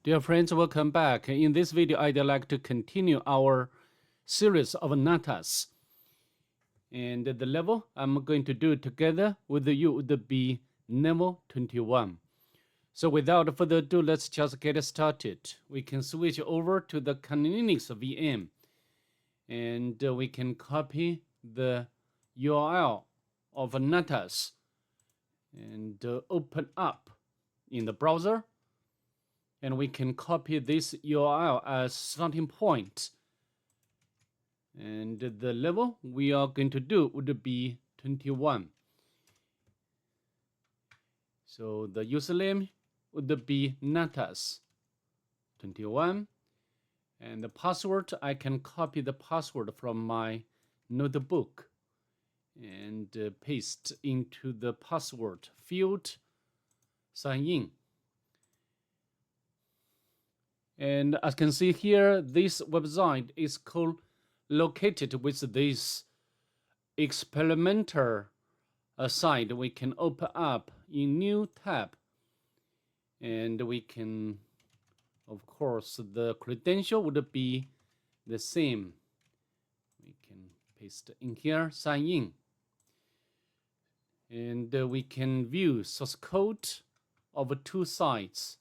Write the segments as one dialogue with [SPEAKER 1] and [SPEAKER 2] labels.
[SPEAKER 1] Dear friends, welcome back. In this video, I'd like to continue our series of Natas. And the level I'm going to do together with you would be level 21. So without further ado, let's just get started. We can switch over to the Linux VM. And we can copy the URL of Natas and open up in the browser. And we can copy this URL as starting point. And the level we are going to do would be 21. So the username would be Natas 21. And the password, I can copy the password from my notebook and paste into the password field, sign in. And as you can see here, this website is located with this experimental site. We can open up in new tab. And we can, of course, the credential would be the same. We can paste in here, sign in. And we can view source code of two sites.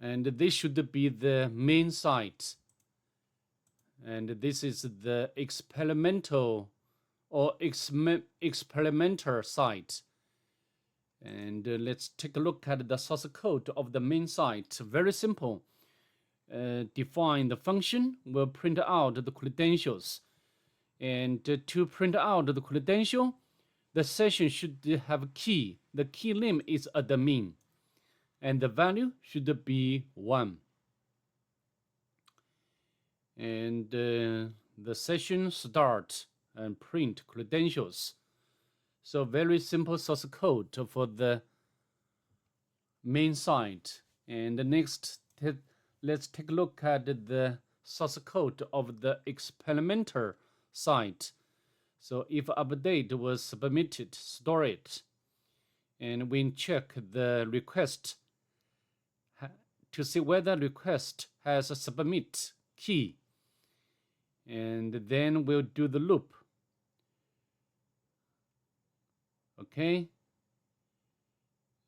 [SPEAKER 1] And this should be the main site. And this is the experimental or experimental site. And let's take a look at the source code of the main site. Very simple. Define the function, will print out the credentials. And to print out the credential, the session should have a key. The key name is admin. And the value should be 1. And the session start and print credentials. So very simple source code for the main site. And next, let's take a look at the source code of the experimental site. So if update was submitted, store it. And we check the request to see whether request has a submit key. And then we'll do the loop. Okay.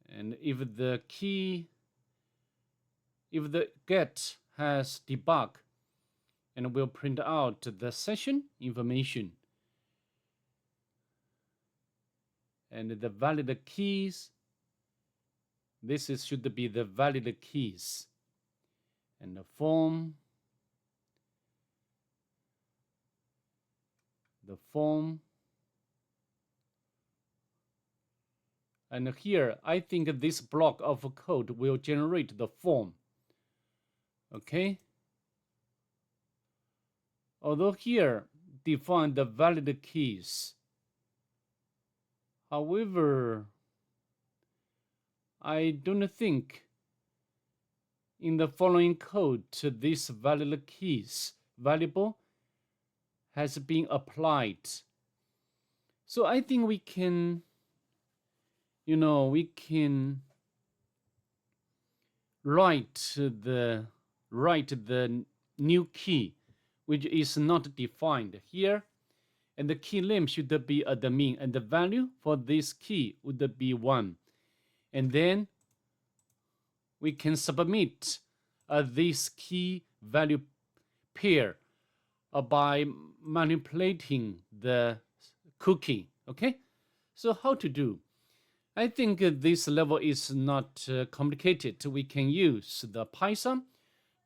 [SPEAKER 1] And if the get has debug, and we'll print out the session information. And the valid keys, should be the valid keys. And the form, and here I think this block of code will generate the form. Okay. Although here define the valid keys. However, I don't think in the following code this valid keys variable has been applied. So I think we can, we can write the new key, which is not defined here. And the key name should be admin, and the value for this key would be 1. And then we can submit this key value pair by manipulating the cookie. Okay, so how to do? I think this level is not complicated. We can use the Python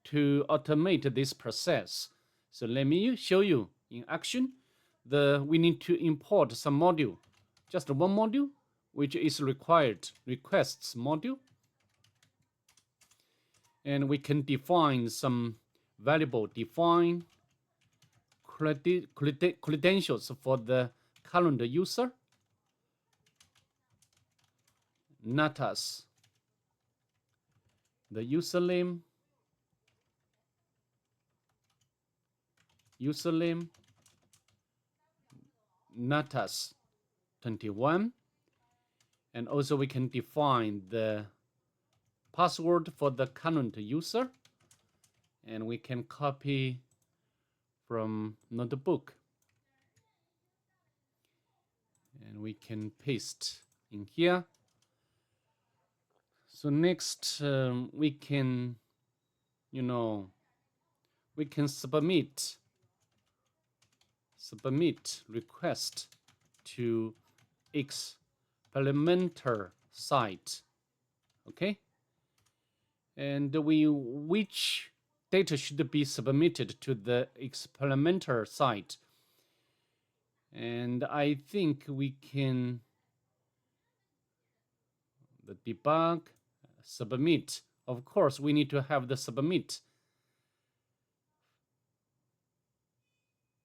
[SPEAKER 1] to automate this process. So let me show you in action. We need to import some module, just one module, which is required, requests module. And we can define some variable, define credentials for the current user. Natas, the username, Natas 21. And also we can define the password for the current user, and we can copy from notebook, and we can paste in here. So next we can, we can submit request to experimenter site. Okay, and which data should be submitted to the experimenter site. And I think we can the debug submit. Of course, we need to have the submit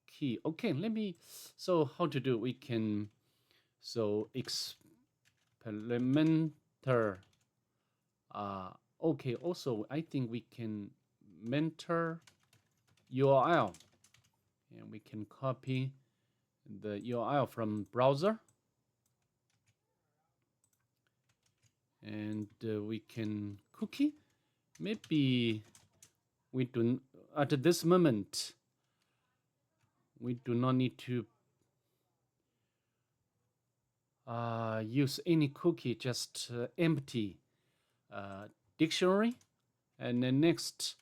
[SPEAKER 1] key. Okay, let me. So how to do? We can. So experimenter. Okay. Also, I think we can mentor URL, and we can copy the URL from browser, and we can cookie. Maybe we do at this moment. We do not need to use any cookie, just empty dictionary. And the next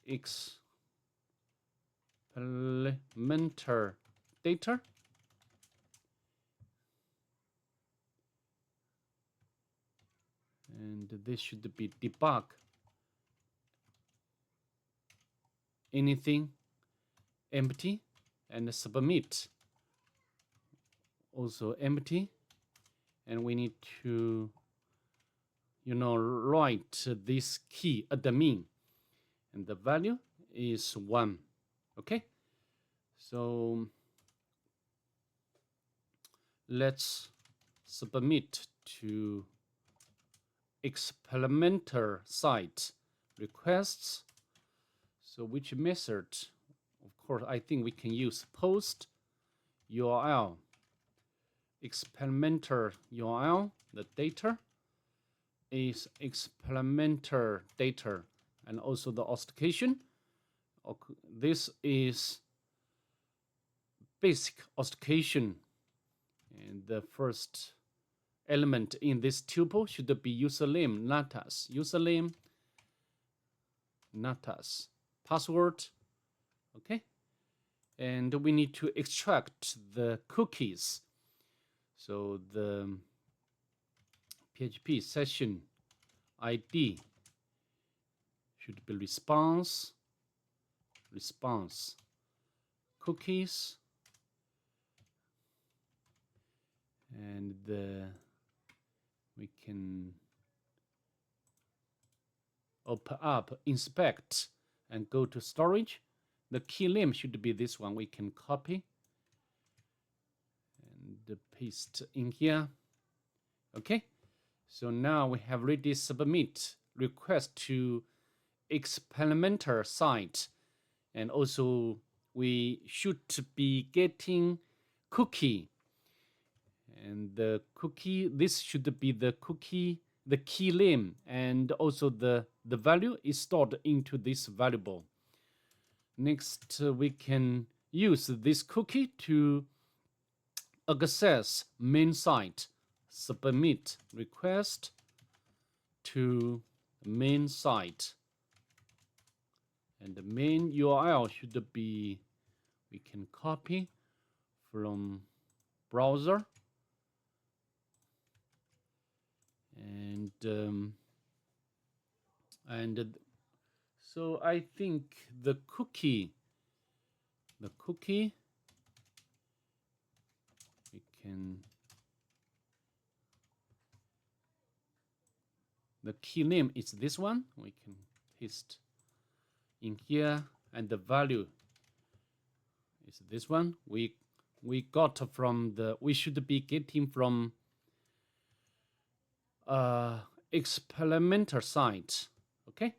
[SPEAKER 1] experimenter data. And this should be debug anything empty, and submit also empty. And we need to write this key at the mean, and the value is 1. Okay, so let's submit to experimenter site requests. So which method? Of course, I think we can use post URL, experimenter URL. The data is experimenter data, and also the authentication. This is basic authentication, and the first element in this tuple should be username Natas, username Natas, password. Okay, and we need to extract the cookies. So the PHP session ID should be response cookies, and we can open up, inspect, and go to storage. The key name should be this one. We can copy and paste in here. Okay, so now we have already submit request to experimenter site, and also we should be getting cookie, and the cookie, this should be the cookie, the key name, and also the value is stored into this variable. Next, we can use this cookie to access main site. Submit request to main site, and the main URL should be, we can copy from browser, and so I think the cookie we can, the key name is this one. We can paste in here, and the value is this one. We got from the, we should be getting from experimenter site. Okay,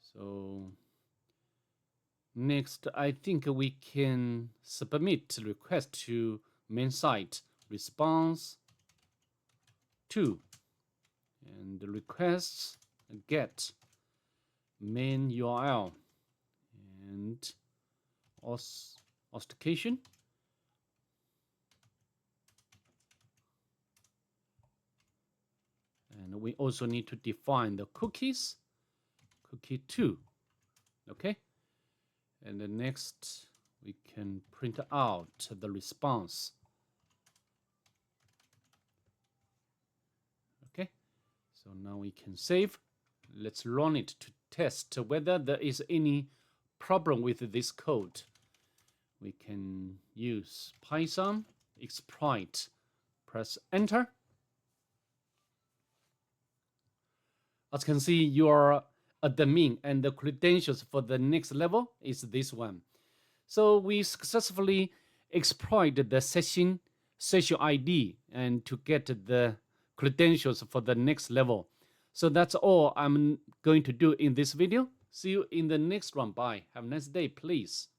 [SPEAKER 1] so next I think we can submit request to main site response 2 and the requests get main URL and authentication. And we also need to define the cookies, cookie 2. Okay. And the next, we can print out the response. Okay. So now we can save. Let's run it to test whether there is any problem with this code. We can use Python exploit. Press enter. As you can see, your admin and the credentials for the next level is this one. So we successfully exploited the session ID and to get the credentials for the next level. So that's all I'm going to do in this video. See you in the next one. Bye. Have a nice day, please.